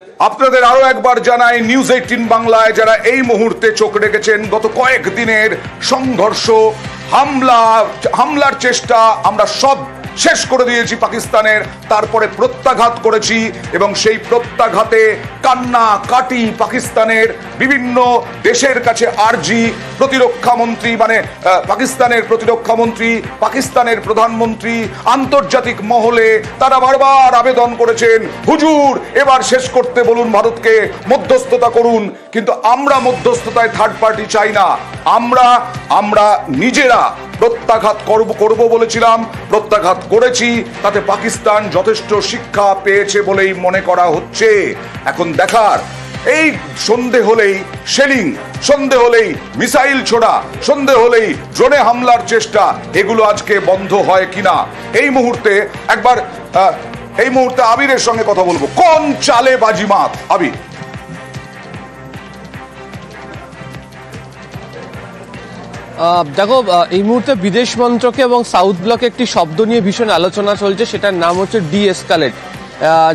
আপনাদের আরো একবার জানাই, নিউজ 18 বাংলায় যারা এই মুহূর্তে চোখ রেখেছেন গত কয়েকদিনের সংঘর্ষ, হামলার চেষ্টা আমরা সব শেষ করে দিয়েছি পাকিস্তানের, তারপরে প্রত্যাঘাত করেছি এবং সেই প্রত্যাঘাতে কান্না কাটি পাকিস্তানের বিভিন্ন দেশের কাছে আর্জি। প্রতিরক্ষা মন্ত্রী পাকিস্তানের প্রতিরক্ষা মন্ত্রী, পাকিস্তানের প্রধানমন্ত্রী, আন্তর্জাতিক মহলে তারা বারবার আবেদন করেছেন, হুজুর এবার শেষ করতে বলুন, ভারতকে মধ্যস্থতা করুন। কিন্তু আমরা মধ্যস্থতায় থার্ড পার্টি চাই না। আমরা নিজেরা প্রত্যাঘাত করব বলেছিলাম, প্রত্যাঘাত করেছি, তাতে পাকিস্তান যথেষ্ট শিক্ষা পেয়েছে বলেই মনে করা হচ্ছে। এখন দেখার, এই সন্ধে হলেই শেলিং, সন্ধে হলেই মিসাইল ছোড়া, সন্ধে হলেই ড্রোনে হামলার চেষ্টা, এগুলো আজকে বন্ধ হয় কিনা। এই মুহূর্তে আবিরের সঙ্গে কথা বলবো। কোন চালে বাজিমাত, আবির? দেখো, এই মুহূর্তে বিদেশ মন্ত্রকে এবং সাউথ ব্লকে একটি শব্দ নিয়ে ভীষণ আলোচনা চলছে, সেটার নাম হচ্ছে ডি-এসকালেট।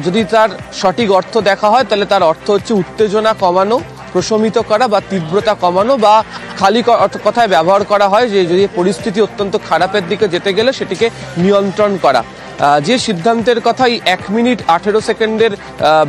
যদি তার সঠিক অর্থ দেখা হয় তাহলে তার অর্থ হচ্ছে উত্তেজনা কমানো, প্রশমিত করা বা তীব্রতা কমানো, বা খালি কথায় ব্যবহার করা হয় যে যদি পরিস্থিতি অত্যন্ত খারাপের দিকে যেতে গেলে সেটিকে নিয়ন্ত্রণ করা। যে সিদ্ধান্তের কথাই 1 মিনিট 18 সেকেন্ডের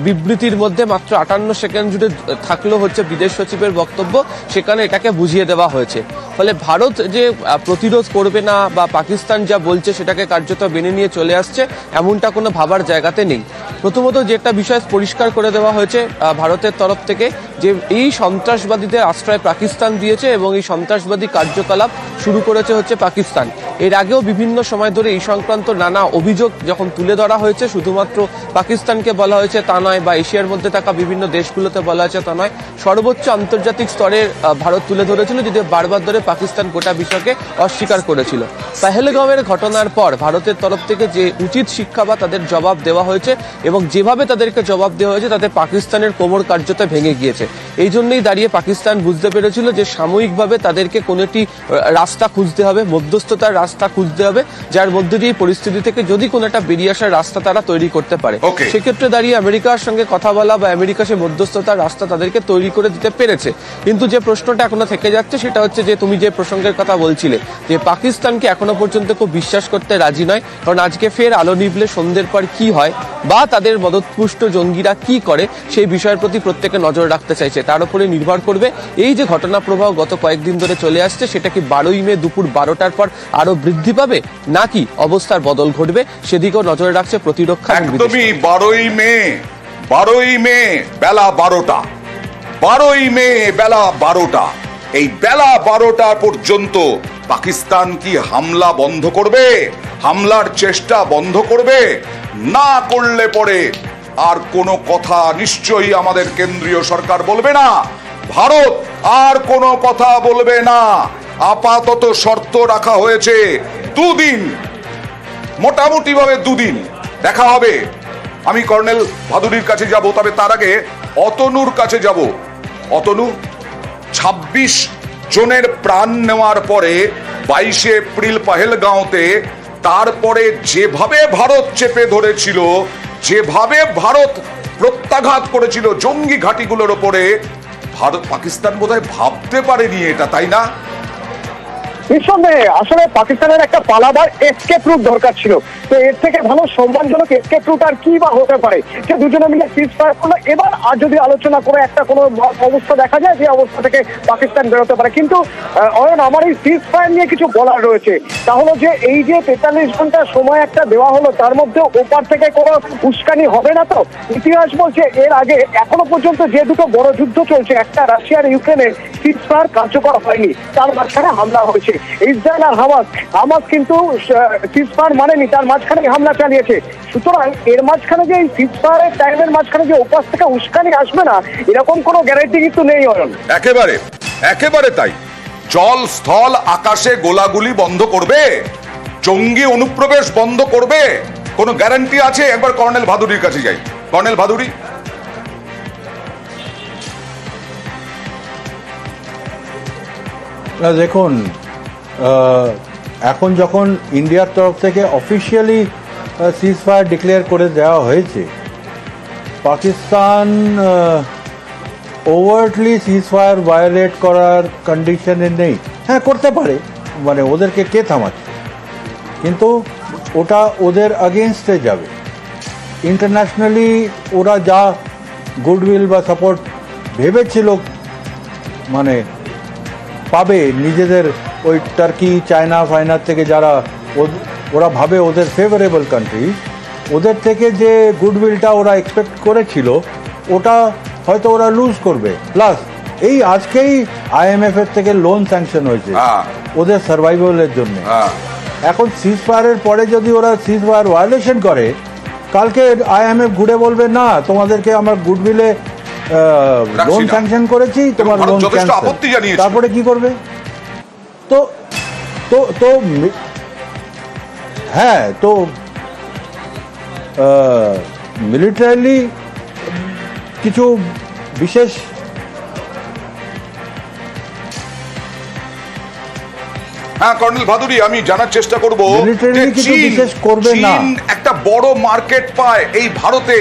বিবৃতির মধ্যে মাত্র 58 সেকেন্ড জুড়ে থাকলো হচ্ছে বিদেশ সচিবের বক্তব্য, সেখানে এটাকে বুঝিয়ে দেওয়া হয়েছে। ফলে ভারত যে প্রতিরোধ করবে না বা পাকিস্তান যা বলছে সেটাকে কার্যত মেনে নিয়ে চলে আসছে, এমনটা কোনো ভাবার জায়গাতে নেই। প্রথমত যেটা বিষয় পরিষ্কার করে দেওয়া হয়েছে ভারতের তরফ থেকে, যে এই সন্ত্রাসবাদীদের আশ্রয় পাকিস্তান দিয়েছে এবং এই সন্ত্রাসবাদী কার্যকলাপ শুরু করেছে হচ্ছে পাকিস্তান। এর আগেও বিভিন্ন সময় ধরে এই সংক্রান্ত নানা অভিযোগ যখন তুলে ধরা হয়েছে, শুধুমাত্র পাকিস্তানকে বলা হয়েছে তা নয়, বা এশিয়ার মধ্যে থাকা বিভিন্ন দেশগুলোতে বলা হয়েছে তা নয়, সর্বোচ্চ আন্তর্জাতিক স্তরে ভারত তুলে ধরেছিল, যদিও বারবার ধরে পাকিস্তান গোটা বিষয়কে অস্বীকার করেছিল। পেহেলগাঁওয়ের ঘটনার পর ভারতের তরফ থেকে যে উচিত শিক্ষা বা তাদের জবাব দেওয়া হয়েছে এবং যেভাবে তাদেরকে জবাব দেওয়া হয়েছে তাতে পাকিস্তানের কোমর কার্যত ভেঙে গিয়েছে। এই জন্যই দাঁড়িয়ে পাকিস্তান বুঝতে পেরেছিল যে সাময়িকভাবে তাদেরকে কোনো একটি রাস্তা খুঁজতে হবে, মধ্যস্থতার রাস্তা খুঁজতে হবে, যার মধ্যে দিয়ে পরিস্থিতি থেকে যদি কোনো একটা বেরিয়ে আসার রাস্তা তারা তৈরি করতে পারে। সেক্ষেত্রে দাঁড়িয়ে আমেরিকার সঙ্গে কথা বলা বা আমেরিকা সে মধ্যস্থতার রাস্তা তাদেরকে তৈরি করে দিতে পেরেছে। কিন্তু যে প্রশ্নটা এখনো থেকে যাচ্ছে সেটা হচ্ছে যে তুমি যে প্রসঙ্গের কথা বলছিলে, যে পাকিস্তানকে এখনো পর্যন্ত খুব বিশ্বাস করতে রাজি নয়, কারণ আজকে ফের আলো নিভলে সন্ধ্যের পর কি হয় বা তাদের মদতপুষ্ট জঙ্গিরা কি করে সেই বিষয়ের প্রতি প্রত্যেকে নজর রাখতে চাইছে। তার উপরে নির্ভর করবে এই যে ঘটনা প্রবাহ গত কয়েকদিন ধরে চলে আসছে, সেটা কি 12ই মে দুপুর 12টার পর আরো বৃদ্ধি পাবে নাকি অবস্থার বদল ঘটবে, সেদিকেও নজর রাখছে প্রতিরক্ষা। একদমই 12ই মে বেলা 12টা, 12ই মে বেলা 12টা, এই বেলা 12টা পর্যন্ত পাকিস্তান কি হামলা বন্ধ করবে, হামলার চেষ্টা বন্ধ করবে? না করলে পরে আর কোনো কথা নিশ্চয়ই আমাদের কেন্দ্রীয় সরকার বলবে না, ভারত আর কোনো কথা বলবে না। আপাতত শর্ত রাখা হয়েছে 2 দিন, মোটামুটি ভাবে 2 দিন দেখা হবে। আমি কর্নেল ভাদুরীর কাছে যাব, তবে তার আগে অতনুর কাছে যাব। অতনু, 26 জনের প্রাণ নেওয়ার পরে 22শে এপ্রিল পেহেলগাঁওতে, তারপরে যেভাবে ভারত চেপে ধরেছিল, যেভাবে ভারত প্রত্যাঘাত করেছিল জঙ্গি ঘাঁটিগুলোর উপরে, পাকিস্তান বোধহয় ভাবতে পারেনি এটা, তাই না? নিঃসন্দেহে আসলে পাকিস্তানের একটা পালাবার এসকেপ রুট দরকার ছিল। তো এর থেকে ভালো সম্মানজনক এসকেপ রুট আর কি বা হতে পারে, যে দুজনে মিলে সিজ ফায়ার করলো। এবার আর যদি আলোচনা করে একটা কোনো অবস্থা দেখা যায়, যে অবস্থা থেকে পাকিস্তান বেরোতে পারে। কিন্তু অয়ন, আমার এই সিজ ফায়ার নিয়ে কিছু বলার রয়েছে। তাহলে যে এই যে 43 ঘন্টা সময় একটা দেওয়া হলো, তার মধ্যে ওপার থেকে কোনো উস্কানি হবে না তো? ইতিহাস বলছে এর আগে এখনো পর্যন্ত যে দুটো বড় যুদ্ধ চলছে, একটা রাশিয়ার ইউক্রেনের, সিজ ফায়ার কার্যকর হয়নি, তার মাঝখানে হামলা হয়েছে। ইসরায়েল আর হামাস কিন্তু সিজ ফায়ার মানেনি, তার মাঝখানে হামলা চালিয়েছে। সুতরাং এর মাঝখানে যে এই সিজ ফায়ারের টাইমের মাঝখানে যে ওপাশ থেকে উস্কানি আসবে না, এরকম কোনো গ্যারান্টি কিন্তু নেই। একেবারে তাই। জল, স্থল, আকাশে গোলাগুলি বন্ধ করবে, জঙ্গি অনুপ্রবেশ বন্ধ করবে, কোনো গ্যারান্টি আছে? একবার কর্নেল ভাদুরীর কাছে যাই। কর্নেল ভাদুরী, দেখুন, এখন যখন ইন্ডিয়ার তরফ থেকে অফিসিয়ালি সিজ ফায়ার ডিক্লেয়ার করে দেওয়া হয়েছে, পাকিস্তান ওভারটলি সিজফায়ার ভায়োলেট করার কন্ডিশনে নেই। হ্যাঁ, করতে পারে, মানে ওদেরকে কে থামাচ্ছে, কিন্তু ওটা ওদের আগেনস্টে যাবে। ইন্টারন্যাশনালি ওরা যা গুডউইল বা সাপোর্ট ভেবেছিল মানে পাবে নিজেদের ওই টার্কি চায়না ফাইনার থেকে, যারা ওরা ভাবে ওদের ফেভারেবল কান্ট্রি, ওদের থেকে যে গুডউইলটা ওরা এক্সপেক্ট করেছিল ওটা হয়তো ওরা লুজ করবে। প্লাস এই আজকেই IMF এর থেকে লোন স্যাংশন হয়েছে ওদের সার্ভাইভালের জন্য। এখন সিজফায়ারের পরে যদি ওরা সিজফায়ার ভায়োলেশন করে, কালকে IMF ঘুরে বলবে না তোমাদেরকে আমরা গুডউইলে লোন স্যাংশন করেছি, তোমার লোন ক্যান্সেল। তারপরে কি করবে? তো তো তো হ্যাঁ, তো মিলিটারিলি কিছু বিশেষ কর্নেল ভাদুরী, আমি জানার চেষ্টা করব চীন একটা বড় মার্কেট পায় এই ভারতে।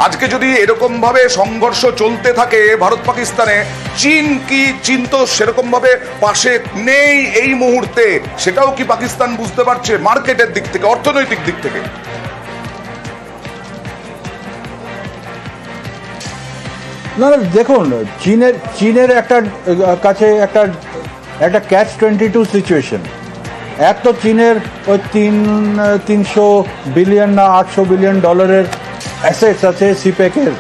আজকে যদি এরকম ভাবে সংঘর্ষ চলতে থাকে ভারত পাকিস্তানে, চীন তো সেরকম ভাবে পাশে নেই এই মুহূর্তে, সেটাও কি পাকিস্তান বুঝতে পারছে মার্কেটের দিক থেকে, অর্থনৈতিক দিক থেকে? না, দেখুন, চীনের একটা কাছে একটা ক্যাচ 22 সিচুয়েশন। এক তো চীনের ওই 300 বিলিয়ন না 800 বিলিয়ন ডলারের অ্যাসেটস আছে সিপেকের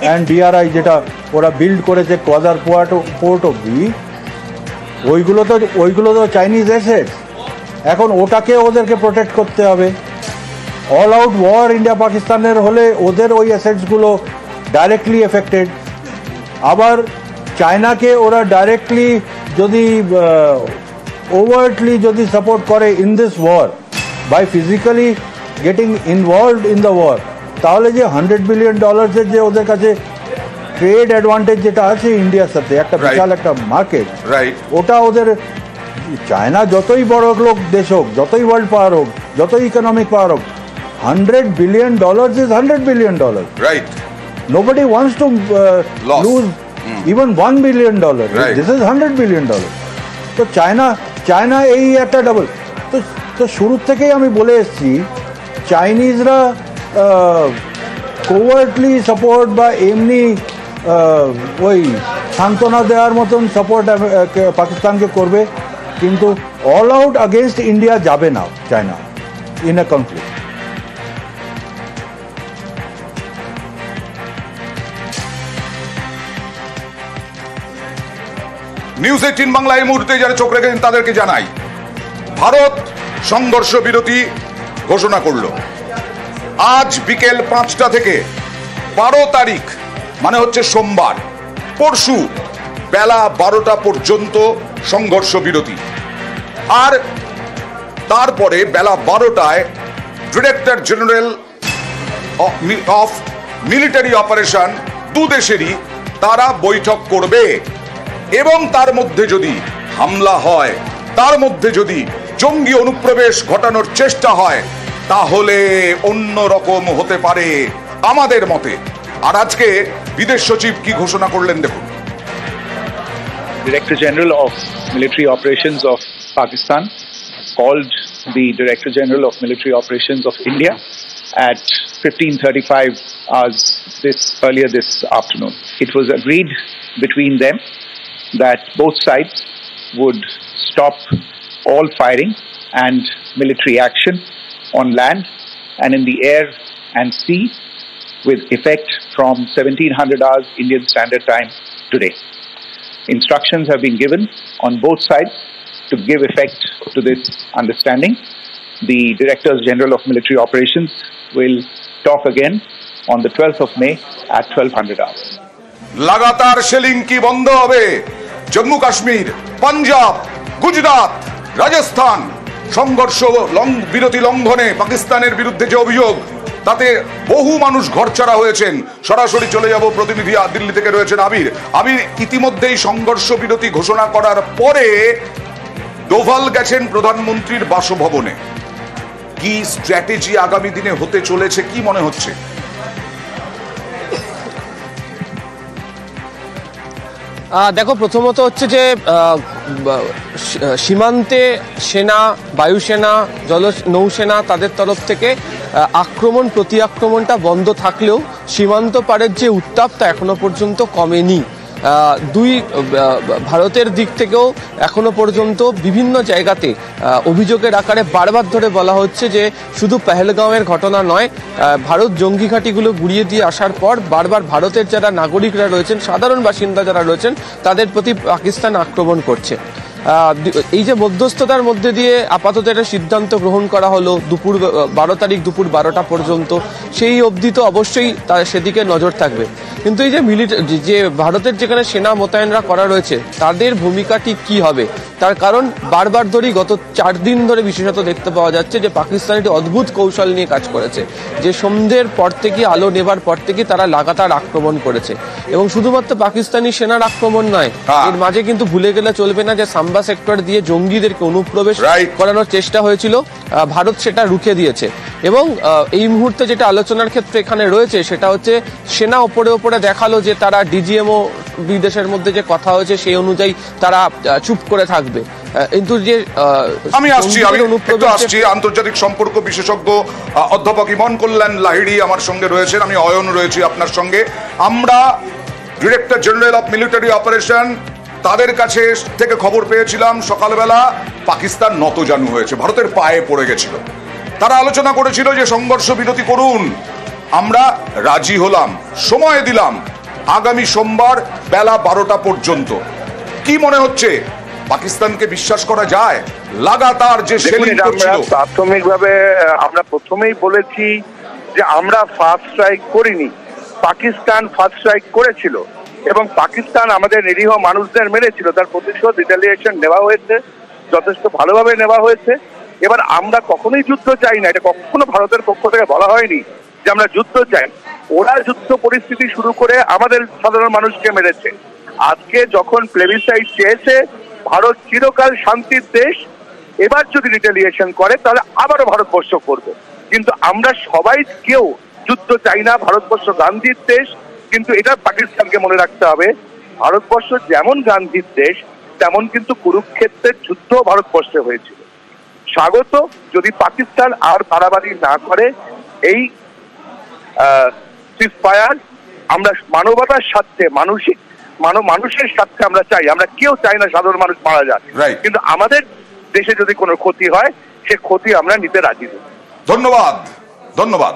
অ্যান্ড DRI, যেটা ওরা বিল্ড করেছে কোয়াদার পোর্ট অব্দি। ওইগুলো তো চাইনিজ অ্যাসেটস। এখন ওটাকে ওদেরকে প্রোটেক্ট করতে হবে। অল আউট ওয়ার ইন্ডিয়া পাকিস্তানের হলে ওদের ওই অ্যাসেটসগুলো ডাইরেক্টলি এফেক্টেড। আবার চায়নাকে ওরা ডাইরেক্টলি যদি ওভারটলি যদি সাপোর্ট করে in this war by physically getting involved in the war, তাহলে যে $100 বিলিয়ন যে ওদের কাছে ট্রেড অ্যাডভান্টেজ যেটা আছে ইন্ডিয়ার সাথে, একটা বিশাল একটা মার্কেট, ওটা ওদের, চায়না যতই বড় লোক দেশ হোক, যতই ওয়ার্ল্ড পাওয়ার হোক, যতই ইকোনমিক পাওয়ার হোক, $100 billion is $100 billion. Right, nobody wants to lose even $1 billion. This is $100 billion. তো চায়না এই একটা ডাবল। তো শুরু থেকেই আমি বলে এসেছি, চাইনিজরা কোভার্টলি সাপোর্ট বা এমনি ওই সান্ত্বনা দেওয়ার মতন সাপোর্ট পাকিস্তানকে করবে, কিন্তু অল আউট আগেনস্ট ইন্ডিয়া যাবে না China in a conflict. News 18 Bangla এই মুহূর্তে যারা চোখ রেখেছেন তাদেরকে জানাই, ভারত সংঘর্ষ বিরতি ঘোষণা করলো। আজ বিকেল 5টা থেকে 12 তারিখ মানে হচ্ছে সোমবার, পরশু বেলা 12টা পর্যন্ত সংঘর্ষ বিরতি। আর তারপরে বেলা 12টায় director general of military operation দু দেশেরই তারা বৈঠক করবে, এবং তার মধ্যে যদি হামলা হয়, তার মধ্যে যদি জঙ্গি অনুপ্রবেশ ঘটানোর চেষ্টা হয়, তাহলে অন্য রকম হতে পারে আমাদের মতে। আর আজকে বিদেশ সচিব কি ঘোষণা করলেন দেখুন। Director General of Military Operations of Pakistan called the Director General of Military Operations of India at 15:35 hours earlier this afternoon. It was agreed between them that both sides would stop all firing and military action on land and in the air and sea with effect from 1700 hours Indian Standard Time today. Instructions have been given on both sides to give effect to this understanding. The Directors General of Military Operations will talk again on the 12th of May at 1200 hours. লাগাতার shelling কি বন্ধ হবে? জম্মু কাশ্মীর, পাঞ্জাব, গুজরাট, রাজস্থান সংঘর্ষ বিরতি লঙ্ঘনে পাকিস্তানের বিরুদ্ধে যে অভিযোগ, তাতে বহু মানুষ ঘরছাড়া হয়েছেন। সরাসরি চলে যাব, প্রতিনিধি দিল্লি থেকে রয়েছেন আবির। ইতিমধ্যেই সংঘর্ষ বিরতি ঘোষণা করার পরে ডোভাল গেছেন প্রধানমন্ত্রীর বাসভবনে। কি স্ট্র্যাটেজি আগামী দিনে হতে চলেছে, কি মনে হচ্ছে? দেখো, প্রথমত হচ্ছে যে সীমান্তে সেনা, বায়ুসেনা, নৌসেনা তাদের তরফ থেকে আক্রমণ প্রতি আক্রমণটা বন্ধ থাকলেও সীমান্ত পারের যে উত্তাপটা এখনো পর্যন্ত কমেনি। ভারতের দিক থেকেও এখনো পর্যন্ত বিভিন্ন জায়গাতে অভিযোগের আকারে বারবার ধরে বলা হচ্ছে যে শুধু পেহেলগাঁওয়ের ঘটনা নয়, ভারত জঙ্গি ঘাঁটিগুলো গুড়িয়ে দিয়ে আসার পর বারবার ভারতের যারা নাগরিকরা রয়েছেন, সাধারণ বাসিন্দা যারা রয়েছেন, তাদের প্রতি পাকিস্তান আক্রমণ করছে। এই যে মধ্যস্থতার মধ্যে দিয়ে আপাতত একটা সিদ্ধান্ত গ্রহণ করা হলো 12 তারিখ দুপুর 12টা পর্যন্ত, সেই অবধি তো অবশ্যই সেদিকে নজর থাকবে। কিন্তু এই যে ভারতের যেখানে সেনা মোতায়েনরা করা রয়েছে, তাদের ভূমিকা ঠিক কি হবে, তার কারণ বারবার ধরেই গত 4 দিন ধরে বিশেষত দেখতে পাওয়া যাচ্ছে যে পাকিস্তান একটি অদ্ভুত কৌশল নিয়ে কাজ করেছে, যে সন্ধ্যের পর থেকে, আলো নেবার পর থেকে তারা লাগাতার আক্রমণ করেছে। এবং শুধুমাত্র পাকিস্তানি সেনার আক্রমণ নয়, এর মাঝে কিন্তু ভুলে গেলে চলবে না যে সাম্বা সেক্টর দিয়ে জঙ্গিদেরকে অনুপ্রবেশ করানোর চেষ্টা হয়েছিল, ভারত সেটা রুখে দিয়েছে। এবং এই মুহূর্তে যেটা আলোচনার ক্ষেত্রে এখানে রয়েছে সেটা হচ্ছে সেনা ওপরে দেখালো যে তারা ডিজিএমও বিদেশের মধ্যে যে কথা হয়েছে সেই অনুযায়ী তারা চুপ করে থাকবে। কিন্তু যে আমি আসছি আন্তর্জাতিক সম্পর্ক বিশেষজ্ঞ অধ্যাপক ইমন কল্যাণ লাহিড়ী আমার সঙ্গে রয়েছেন, আমি অয়ন রয়েছি আপনার সঙ্গে। আমরা director general of military operation তাদের কাছে থেকে খবর পেয়েছিলাম সকালবেলা পাকিস্তান নতজানু হয়েছে, ভারতের পায়ে পড়ে গেছিল। তারা আলোচনা করেছিল যে সংঘর্ষ বিরতি করুন, আমরা রাজি হলাম, সময় দিলাম আগামী সোমবার বেলা 12টা পর্যন্ত। কি মনে হচ্ছে, পাকিস্তানকে বিশ্বাস করা যায়? লাগাতার যে প্রাথমিকভাবে আমরা প্রথমেই বলেছি যে আমরা ফার্স্ট স্ট্রাইক করিনি, পাকিস্তান ফার্স্ট স্ট্রাইক করেছিল এবং পাকিস্তান আমাদের নিরীহ মানুষদের মেরেছিল, তার প্রতিশোধ রিটালিয়েশন নেওয়া হয়েছে, যথেষ্ট ভালোভাবে নেওয়া হয়েছে। এবার আমরা কখনোই যুদ্ধ চাই না, এটা কখনো ভারতের পক্ষ থেকে বলা হয়নি যে আমরা যুদ্ধ চাই। ওরা যুদ্ধ পরিস্থিতি শুরু করে আমাদের সাধারণ মানুষকে মেরেছে। আজকে যখন প্লেবিসাইড চেয়েছে, ভারত চিরকাল শান্তির দেশ, এবার যদি রিটালিয়েশন করে তাহলে আবারও ভারতবর্ষ করবে। কিন্তু আমরা সবাই কেউ যুদ্ধ চাই না, ভারতবর্ষ গান্ধীর দেশ। কিন্তু এটা পাকিস্তানকে মনে রাখতে হবে, ভারতবর্ষ যেমন গান্ধীর দেশ তেমন কিন্তু কুরুক্ষেত্রের যুদ্ধ ভারতবর্ষে হয়েছিল। স্বাগত যদি পাকিস্তান আর বাড়াবাড়ি না করে এই সিজফায়ার, আমরা মানবতার স্বার্থে, মানুষের স্বার্থে আমরা চাই, আমরা কেউ চাই না সাধারণ মানুষ মারা যাক। কিন্তু আমাদের দেশে যদি কোনো ক্ষতি হয়, সে ক্ষতি আমরা নিতে রাজি নই। ধন্যবাদ।